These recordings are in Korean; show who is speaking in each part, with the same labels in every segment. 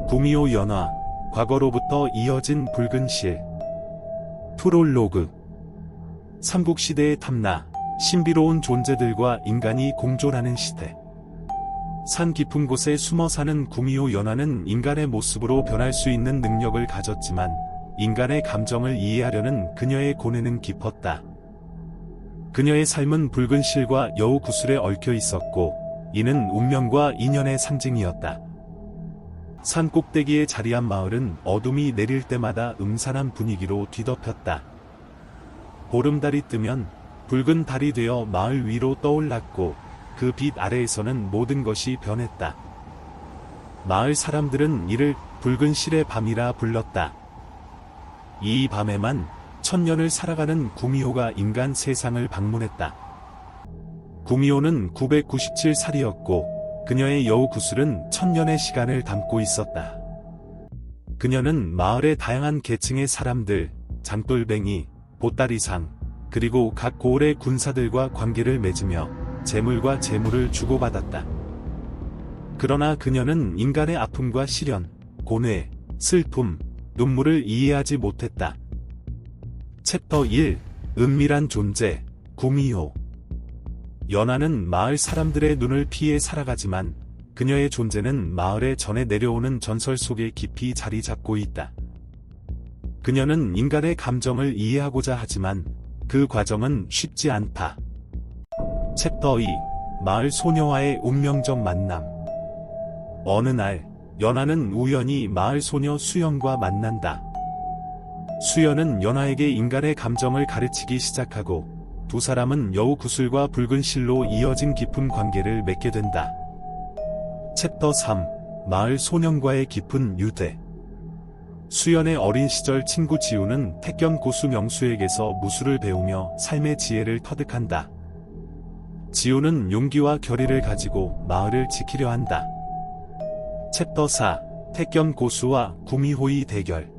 Speaker 1: 구미호 연화, 과거로부터 이어진 붉은 실. 프롤로그. 삼국시대의 탐나, 신비로운 존재들과 인간이 공존하는 시대. 산 깊은 곳에 숨어 사는 구미호 연화는 인간의 모습으로 변할 수 있는 능력을 가졌지만 인간의 감정을 이해하려는 그녀의 고뇌는 깊었다. 그녀의 삶은 붉은 실과 여우 구슬에 얽혀 있었고 이는 운명과 인연의 상징이었다. 산 꼭대기에 자리한 마을은 어둠이 내릴 때마다 음산한 분위기로 뒤덮였다. 보름달이 뜨면 붉은 달이 되어 마을 위로 떠올랐고 그 빛 아래에서는 모든 것이 변했다. 마을 사람들은 이를 붉은 실의 밤이라 불렀다. 이 밤에만 천년을 살아가는 구미호가 인간 세상을 방문했다. 구미호는 997살이었고 그녀의 여우 구슬은 천년의 시간을 담고 있었다. 그녀는 마을의 다양한 계층의 사람들, 장돌뱅이, 보따리상, 그리고 각 고을의 군사들과 관계를 맺으며 재물과 재물을 주고받았다. 그러나 그녀는 인간의 아픔과 시련, 고뇌, 슬픔, 눈물을 이해하지 못했다. 챕터 1. 은밀한 존재, 구미호. 연화는 마을 사람들의 눈을 피해 살아가지만 그녀의 존재는 마을의 전에 내려오는 전설 속에 깊이 자리 잡고 있다. 그녀는 인간의 감정을 이해하고자 하지만 그 과정은 쉽지 않다. 챕터 2. 마을 소녀와의 운명적 만남. 어느 날, 연화는 우연히 마을 소녀 수연과 만난다. 수연은 연화에게 인간의 감정을 가르치기 시작하고 두 사람은 여우 구슬과 붉은 실로 이어진 깊은 관계를 맺게 된다. 챕터 3. 마을 소년과의 깊은 유대. 수연의 어린 시절 친구 지우는 택견 고수 명수에게서 무술을 배우며 삶의 지혜를 터득한다. 지우는 용기와 결의를 가지고 마을을 지키려 한다. 챕터 4. 택견 고수와 구미호의 대결.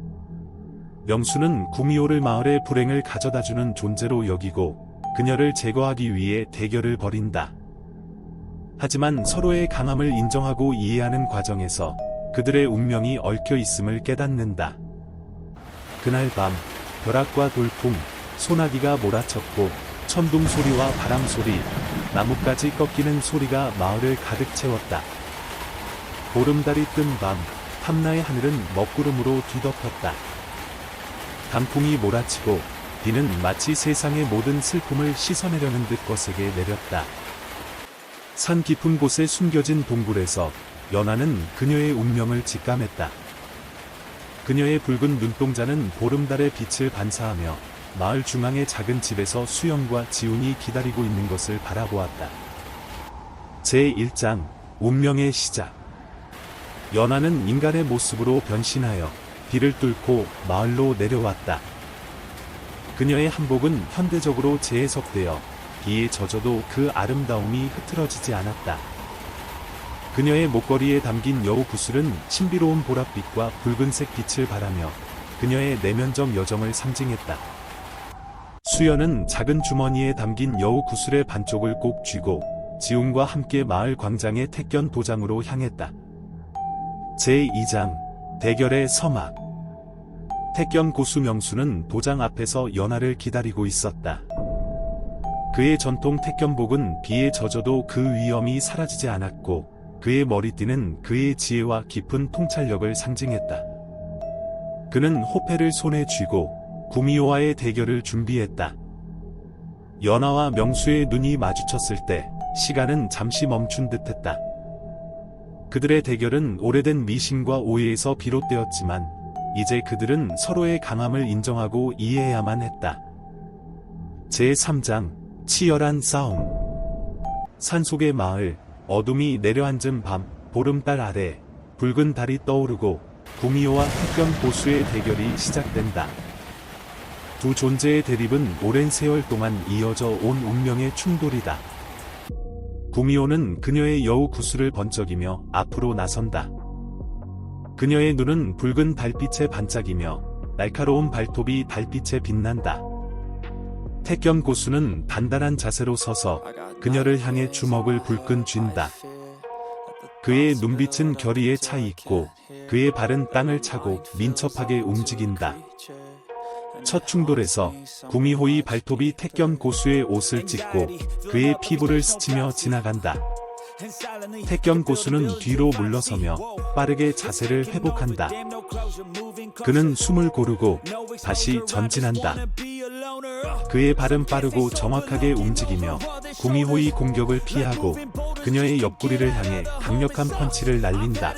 Speaker 1: 명수는 구미호를 마을의 불행을 가져다주는 존재로 여기고 그녀를 제거하기 위해 대결을 벌인다. 하지만 서로의 강함을 인정하고 이해하는 과정에서 그들의 운명이 얽혀 있음을 깨닫는다. 그날 밤, 벼락과 돌풍, 소나기가 몰아쳤고 천둥 소리와 바람 소리, 나뭇가지 꺾이는 소리가 마을을 가득 채웠다. 보름달이 뜬 밤, 탐나의 하늘은 먹구름으로 뒤덮였다. 단풍이 몰아치고 비는 마치 세상의 모든 슬픔을 씻어내려는 듯 거세게 내렸다. 산 깊은 곳에 숨겨진 동굴에서 연화는 그녀의 운명을 직감했다. 그녀의 붉은 눈동자는 보름달의 빛을 반사하며 마을 중앙의 작은 집에서 수연과 지훈이 기다리고 있는 것을 바라보았다. 제1장 운명의 시작. 연화는 인간의 모습으로 변신하여 비를 뚫고 마을로 내려왔다. 그녀의 한복은 현대적으로 재해석되어 비에 젖어도 그 아름다움이 흐트러지지 않았다. 그녀의 목걸이에 담긴 여우 구슬은 신비로운 보랏빛과 붉은색 빛을 발하며 그녀의 내면적 여정을 상징했다. 수연은 작은 주머니에 담긴 여우 구슬의 반쪽을 꼭 쥐고 지훈과 함께 마을 광장의 택견 도장으로 향했다. 제2장 대결의 서막. 택견 고수 명수는 도장 앞에서 연화를 기다리고 있었다. 그의 전통 택견복은 비에 젖어도 그 위험이 사라지지 않았고 그의 머리띠는 그의 지혜와 깊은 통찰력을 상징했다. 그는 호패를 손에 쥐고 구미호와의 대결을 준비했다. 연화와 명수의 눈이 마주쳤을 때 시간은 잠시 멈춘 듯했다. 그들의 대결은 오래된 미신과 오해에서 비롯되었지만 이제 그들은 서로의 강함을 인정하고 이해해야만 했다. 제3장 치열한 싸움. 산속의 마을, 어둠이 내려앉은 밤, 보름달 아래 붉은 달이 떠오르고 구미호와 택견 고수의 대결이 시작된다. 두 존재의 대립은 오랜 세월 동안 이어져 온 운명의 충돌이다. 구미호는 그녀의 여우 구슬을 번쩍이며 앞으로 나선다. 그녀의 눈은 붉은 달빛에 반짝이며 날카로운 발톱이 달빛에 빛난다. 택견 고수는 단단한 자세로 서서 그녀를 향해 주먹을 불끈 쥔다. 그의 눈빛은 결의에 차 있고 그의 발은 땅을 차고 민첩하게 움직인다. 첫 충돌에서 구미호의 발톱이 택견 고수의 옷을 찢고 그의 피부를 스치며 지나간다. 택견 고수는 뒤로 물러서며 빠르게 자세를 회복한다. 그는 숨을 고르고 다시 전진한다. 그의 발은 빠르고 정확하게 움직이며 구미호의 공격을 피하고 그녀의 옆구리를 향해 강력한 펀치를 날린다.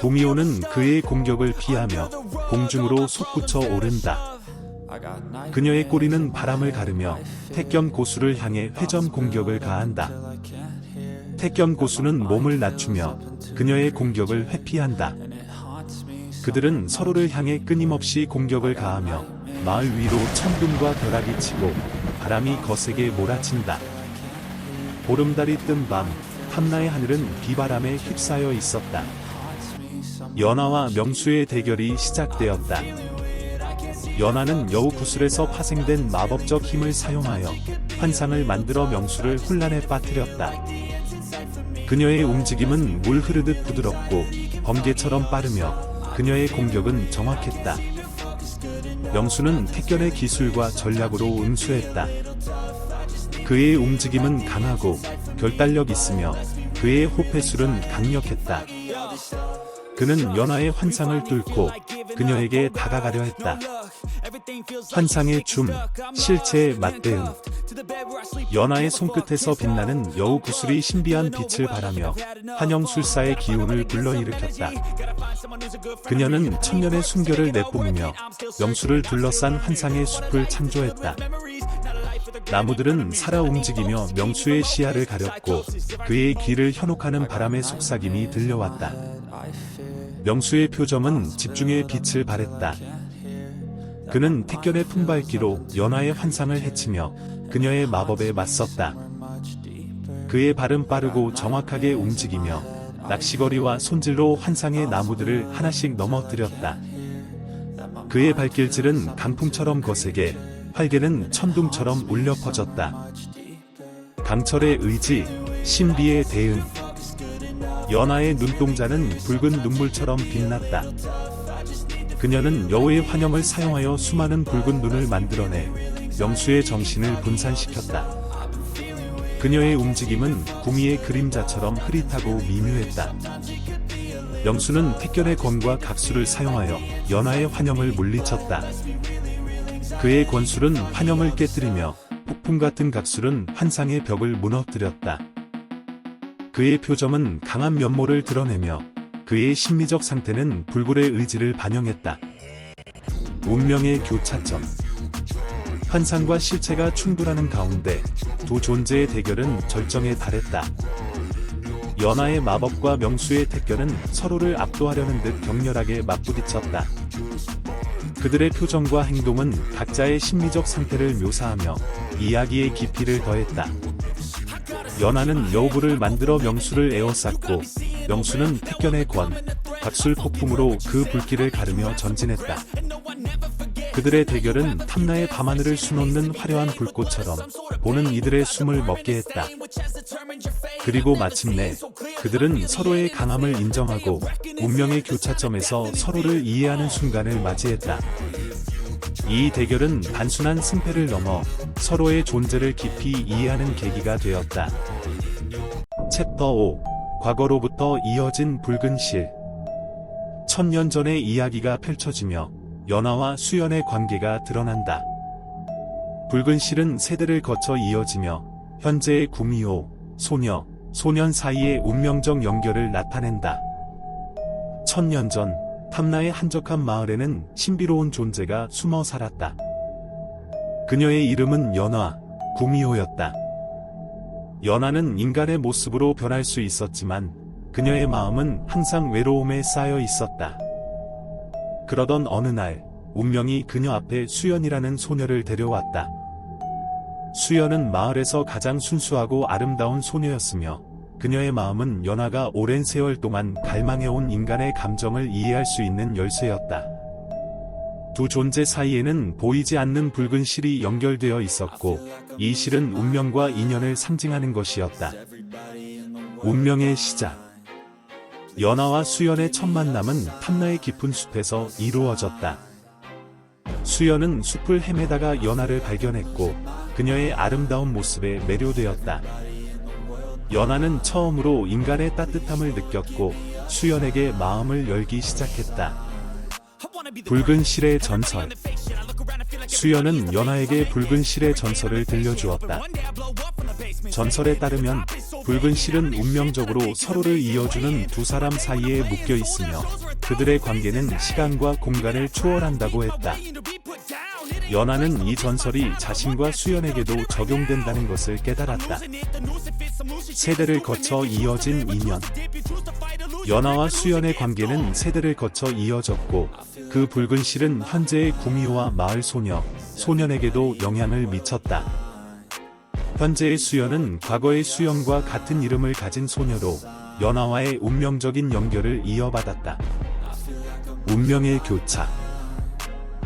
Speaker 1: 구미호는 그의 공격을 피하며 공중으로 솟구쳐 오른다. 그녀의 꼬리는 바람을 가르며 택견 고수를 향해 회전 공격을 가한다. 택견 고수는 몸을 낮추며 그녀의 공격을 회피한다. 그들은 서로를 향해 끊임없이 공격을 가하며 마을 위로 천둥과 벼락이 치고 바람이 거세게 몰아친다. 보름달이 뜬 밤, 탐나의 하늘은 비바람에 휩싸여 있었다. 연하와 명수의 대결이 시작되었다. 연하는 여우 구슬에서 파생된 마법적 힘을 사용하여 환상을 만들어 명수를 혼란에 빠뜨렸다. 그녀의 움직임은 물 흐르듯 부드럽고 번개처럼 빠르며 그녀의 공격은 정확했다. 명수는 택견의 기술과 전략으로 응수했다. 그의 움직임은 강하고 결단력 있으며 그의 호패술은 강력했다. 그는 연하의 환상을 뚫고 그녀에게 다가가려 했다. 환상의 춤, 실체의 맞대응. 연하의 손끝에서 빛나는 여우 구슬이 신비한 빛을 발하며 한영술사의 기운을 불러일으켰다. 그녀는 천년의 순결을 내뿜으며 명수를 둘러싼 환상의 숲을 창조했다. 나무들은 살아 움직이며 명수의 시야를 가렸고 그의 귀를 현혹하는 바람의 속삭임이 들려왔다. 명수의 표정은 집중의 빛을 발했다. 그는 택견의 품밟기로 연하의 환상을 해치며 그녀의 마법에 맞섰다. 그의 발은 빠르고 정확하게 움직이며 낚시거리와 손질로 환상의 나무들을 하나씩 넘어뜨렸다. 그의 발길질은 강풍처럼 거세게, 활개는 천둥처럼 울려 퍼졌다. 강철의 의지, 신비의 대응. 연하의 눈동자는 붉은 눈물처럼 빛났다. 그녀는 여우의 환영을 사용하여 수많은 붉은 눈을 만들어내 명수의 정신을 분산시켰다. 그녀의 움직임은 구미의 그림자처럼 흐릿하고 미묘했다. 명수는 택견의 권과 각수를 사용하여 연하의 환영을 물리쳤다. 그의 권술은 환영을 깨뜨리며 폭풍 같은 각술은 환상의 벽을 무너뜨렸다. 그의 표정은 강한 면모를 드러내며 그의 심리적 상태는 불굴의 의지를 반영했다. 운명의 교차점. 환상과 실체가 충돌하는 가운데 두 존재의 대결은 절정에 달했다. 연하의 마법과 명수의 택견은 서로를 압도하려는 듯 격렬하게 맞부딪혔다. 그들의 표정과 행동은 각자의 심리적 상태를 묘사하며 이야기의 깊이를 더했다. 연하는 여우부를 만들어 명수를 에워쌌고 명수는 택견의 권, 각술 폭풍으로 그 불길을 가르며 전진했다. 그들의 대결은 탐나의 밤하늘을 수놓는 화려한 불꽃처럼 보는 이들의 숨을 먹게 했다. 그리고 마침내 그들은 서로의 강함을 인정하고 운명의 교차점에서 서로를 이해하는 순간을 맞이했다. 이 대결은 단순한 승패를 넘어 서로의 존재를 깊이 이해하는 계기가 되었다. 챕터 5. 과거로부터 이어진 붉은 실. 1000년 전의 이야기가 펼쳐지며 연하와 수연의 관계가 드러난다. 붉은 실은 세대를 거쳐 이어지며 현재의 구미호, 소녀, 소년 사이의 운명적 연결을 나타낸다. 1000년 전 탐나의 한적한 마을에는 신비로운 존재가 숨어 살았다. 그녀의 이름은 연하, 구미호였다. 연하는 인간의 모습으로 변할 수 있었지만 그녀의 마음은 항상 외로움에 쌓여 있었다. 그러던 어느 날 운명이 그녀 앞에 수연이라는 소녀를 데려왔다. 수연은 마을에서 가장 순수하고 아름다운 소녀였으며 그녀의 마음은 연하가 오랜 세월 동안 갈망해온 인간의 감정을 이해할 수 있는 열쇠였다. 두 존재 사이에는 보이지 않는 붉은 실이 연결되어 있었고 이 실은 운명과 인연을 상징하는 것이었다. 운명의 시작. 연하와 수연의 첫 만남은 탐나의 깊은 숲에서 이루어졌다. 수연은 숲을 헤매다가 연하를 발견했고 그녀의 아름다운 모습에 매료되었다. 연하는 처음으로 인간의 따뜻함을 느꼈고 수연에게 마음을 열기 시작했다. 붉은 실의 전설. 수연은 연하에게 붉은 실의 전설을 들려주었다. 전설에 따르면 붉은 실은 운명적으로 서로를 이어주는 두 사람 사이에 묶여 있으며 그들의 관계는 시간과 공간을 초월한다고 했다. 연하는 이 전설이 자신과 수연에게도 적용된다는 것을 깨달았다. 세대를 거쳐 이어진 인연. 연하와 수연의 관계는 세대를 거쳐 이어졌고 그 붉은 실은 현재의 구미호와 마을 소녀, 소년에게도 영향을 미쳤다. 현재의 수연은 과거의 수연과 같은 이름을 가진 소녀로 연하와의 운명적인 연결을 이어받았다. 운명의 교차.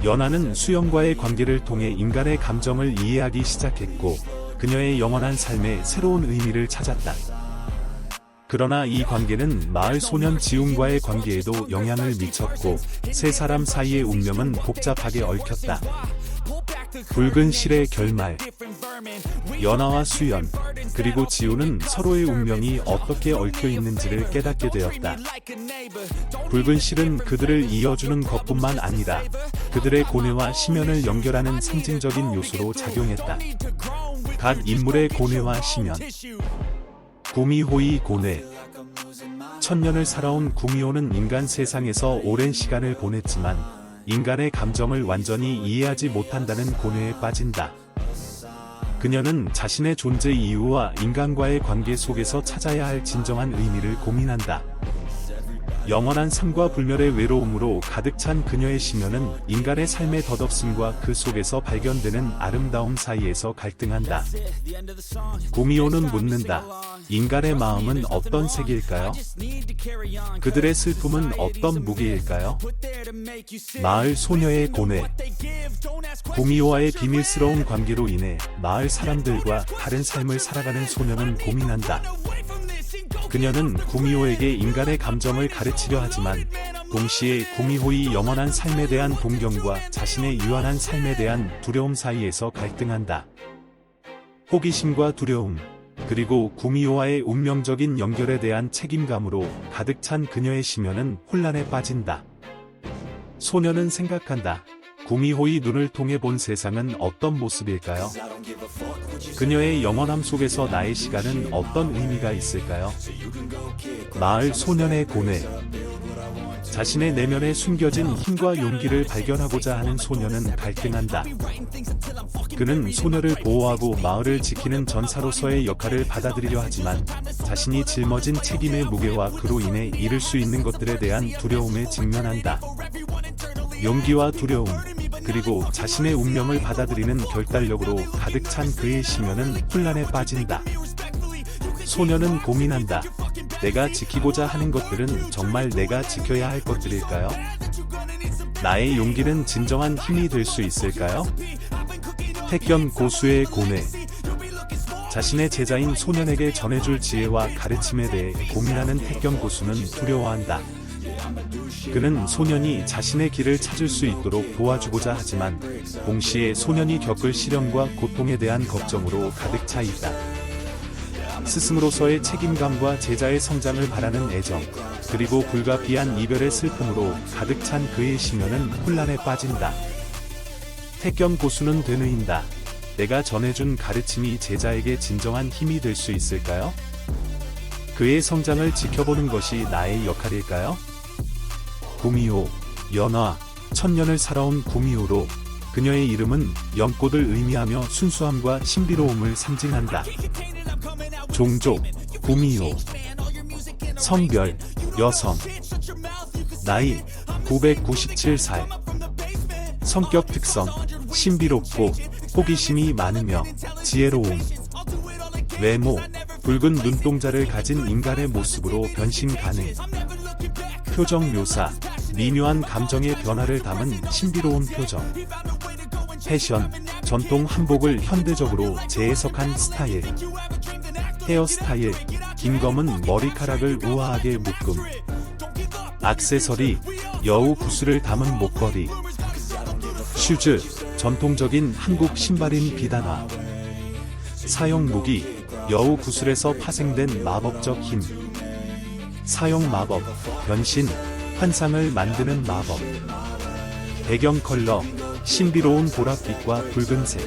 Speaker 1: 연하는 수연과의 관계를 통해 인간의 감정을 이해하기 시작했고 그녀의 영원한 삶에 새로운 의미를 찾았다. 그러나 이 관계는 마을 소년 지웅과의 관계에도 영향을 미쳤고 세 사람 사이의 운명은 복잡하게 얽혔다. 붉은 실의 결말. 연하와 수연, 그리고 지우는 서로의 운명이 어떻게 얽혀 있는지를 깨닫게 되었다. 붉은 실은 그들을 이어주는 것뿐만 아니라 그들의 고뇌와 심연을 연결하는 상징적인 요소로 작용했다. 각 인물의 고뇌와 심연. 구미호의 고뇌. 천년을 살아온 구미호는 인간 세상에서 오랜 시간을 보냈지만 인간의 감정을 완전히 이해하지 못한다는 고뇌에 빠진다. 그녀는 자신의 존재 이유와 인간과의 관계 속에서 찾아야 할 진정한 의미를 고민한다. 영원한 삶과 불멸의 외로움으로 가득 찬 그녀의 심연은 인간의 삶의 덧없음과 그 속에서 발견되는 아름다움 사이에서 갈등한다. 구미호는 묻는다. 인간의 마음은 어떤 색일까요? 그들의 슬픔은 어떤 무게일까요? 마을 소녀의 고뇌. 구미호와의 비밀스러운 관계로 인해 마을 사람들과 다른 삶을 살아가는 소녀는 고민한다. 그녀는 구미호에게 인간의 감정을 가르치려 하지만 동시에 구미호의 영원한 삶에 대한 동경과 자신의 유한한 삶에 대한 두려움 사이에서 갈등한다. 호기심과 두려움, 그리고 구미호와의 운명적인 연결에 대한 책임감으로 가득 찬 그녀의 심연은 혼란에 빠진다. 소녀는 생각한다. 구미호의 눈을 통해 본 세상은 어떤 모습일까요? 그녀의 영원함 속에서 나의 시간은 어떤 의미가 있을까요? 마을 소년의 고뇌. 자신의 내면에 숨겨진 힘과 용기를 발견하고자 하는 소녀는 갈등한다. 그는 소녀를 보호하고 마을을 지키는 전사로서의 역할을 받아들이려 하지만 자신이 짊어진 책임의 무게와 그로 인해 잃을 수 있는 것들에 대한 두려움에 직면한다. 용기와 두려움, 그리고 자신의 운명을 받아들이는 결단력으로 가득 찬 그의 심연은 혼란에 빠진다. 소녀는 고민한다. 내가 지키고자 하는 것들은 정말 내가 지켜야 할 것들일까요? 나의 용기는 진정한 힘이 될 수 있을까요? 택견 고수의 고뇌. 자신의 제자인 소년에게 전해줄 지혜와 가르침에 대해 고민하는 택견 고수는 두려워한다. 그는 소년이 자신의 길을 찾을 수 있도록 도와주고자 하지만 동시에 소년이 겪을 시련과 고통에 대한 걱정으로 가득 차 있다. 스승으로서의 책임감과 제자의 성장을 바라는 애정, 그리고 불가피한 이별의 슬픔으로 가득 찬 그의 심연은 혼란에 빠진다. 택견 고수는 되뇌인다. 내가 전해준 가르침이 제자에게 진정한 힘이 될 수 있을까요? 그의 성장을 지켜보는 것이 나의 역할일까요? 구미호, 연화, 천년을 살아온 구미호로 그녀의 이름은 연꽃을 의미하며 순수함과 신비로움을 상징한다. 종족, 구미호. 성별, 여성. 나이, 997살. 성격 특성, 신비롭고 호기심이 많으며 지혜로움. 외모, 붉은 눈동자를 가진 인간의 모습으로 변신 가능. 표정 묘사, 미묘한 감정의 변화를 담은 신비로운 표정. 패션, 전통 한복을 현대적으로 재해석한 스타일. 헤어스타일, 긴 검은 머리카락을 우아하게 묶음. 액세서리, 여우 구슬을 담은 목걸이. 슈즈, 전통적인 한국 신발인 비단화. 사용 무기, 여우 구슬에서 파생된 마법적 힘. 사용 마법, 변신, 환상을 만드는 마법. 배경 컬러, 신비로운 보랏빛과 붉은색.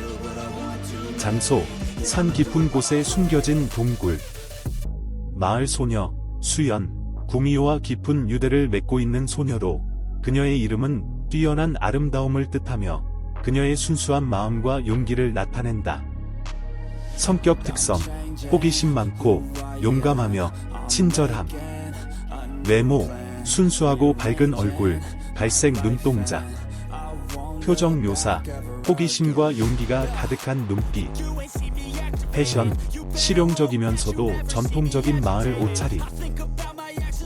Speaker 1: 장소, 산 깊은 곳에 숨겨진 동굴. 마을 소녀, 수연, 구미호와 깊은 유대를 맺고 있는 소녀로, 그녀의 이름은 뛰어난 아름다움을 뜻하며 그녀의 순수한 마음과 용기를 나타낸다. 성격 특성, 호기심 많고 용감하며 친절함. 외모, 순수하고 밝은 얼굴, 갈색 눈동자. 표정 묘사, 호기심과 용기가 가득한 눈빛. 패션, 실용적이면서도 전통적인 마을 옷차림.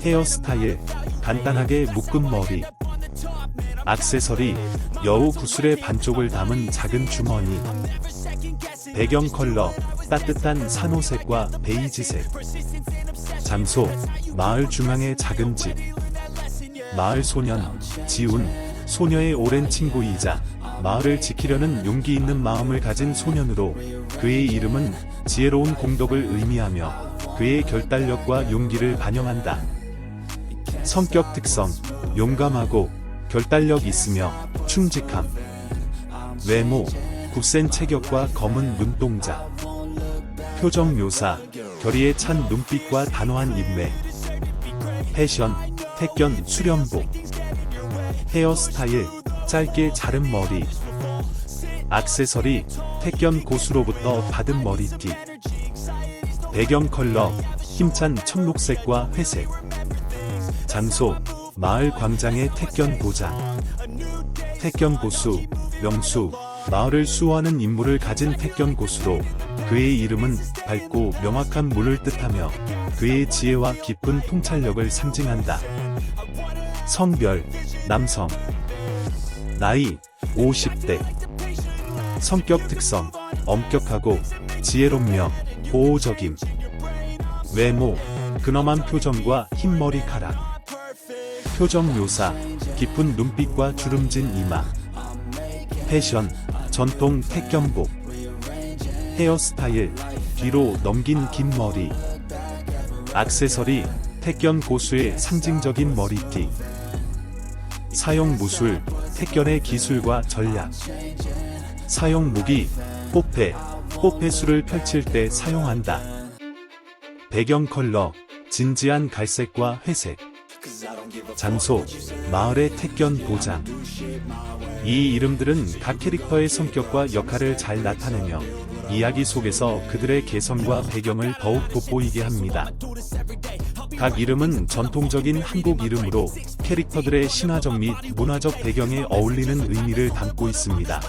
Speaker 1: 헤어스타일, 간단하게 묶은 머리. 액세서리, 여우 구슬의 반쪽을 담은 작은 주머니. 배경 컬러, 따뜻한 산호색과 베이지색. 장소, 마을 중앙의 작은 집. 마을 소년, 지훈, 소녀의 오랜 친구이자 마을을 지키려는 용기 있는 마음을 가진 소년으로, 그의 이름은 지혜로운 공덕을 의미하며 그의 결단력과 용기를 반영한다. 성격 특성, 용감하고 결단력 있으며 충직함. 외모, 굳센 체격과 검은 눈동자. 표정 묘사, 결의에 찬 눈빛과 단호한 인매. 패션, 택견 수련복. 헤어스타일, 짧게 자른 머리. 액세서리, 택견 고수로부터 받은 머리띠. 배경 컬러, 힘찬 청록색과 회색. 장소, 마을 광장의 택견 도장. 택견 고수, 명수, 마을을 수호하는 임무를 가진 택견 고수로, 그의 이름은 밝고 명확한 문을 뜻하며 그의 지혜와 깊은 통찰력을 상징한다. 성별, 남성. 나이, 50대. 성격 특성, 엄격하고 지혜롭며 보호적임. 외모, 근엄한 표정과 흰 머리카락. 표정 묘사, 깊은 눈빛과 주름진 이마. 패션, 전통 택견복. 헤어스타일, 뒤로 넘긴 긴 머리. 액세서리, 택견 고수의 상징적인 머리띠. 사용 무술, 택견의 기술과 전략. 사용 무기, 뽀페, 뽀페술을 펼칠 때 사용한다. 배경 컬러, 진지한 갈색과 회색. 장소, 마을의 택견 도장. 이 이름들은 각 캐릭터의 성격과 역할을 잘 나타내며 이야기 속에서 그들의 개성과 배경을 더욱 돋보이게 합니다. 각 이름은 전통적인 한국 이름으로 캐릭터들의 신화적 및 문화적 배경에 어울리는 의미를 담고 있습니다.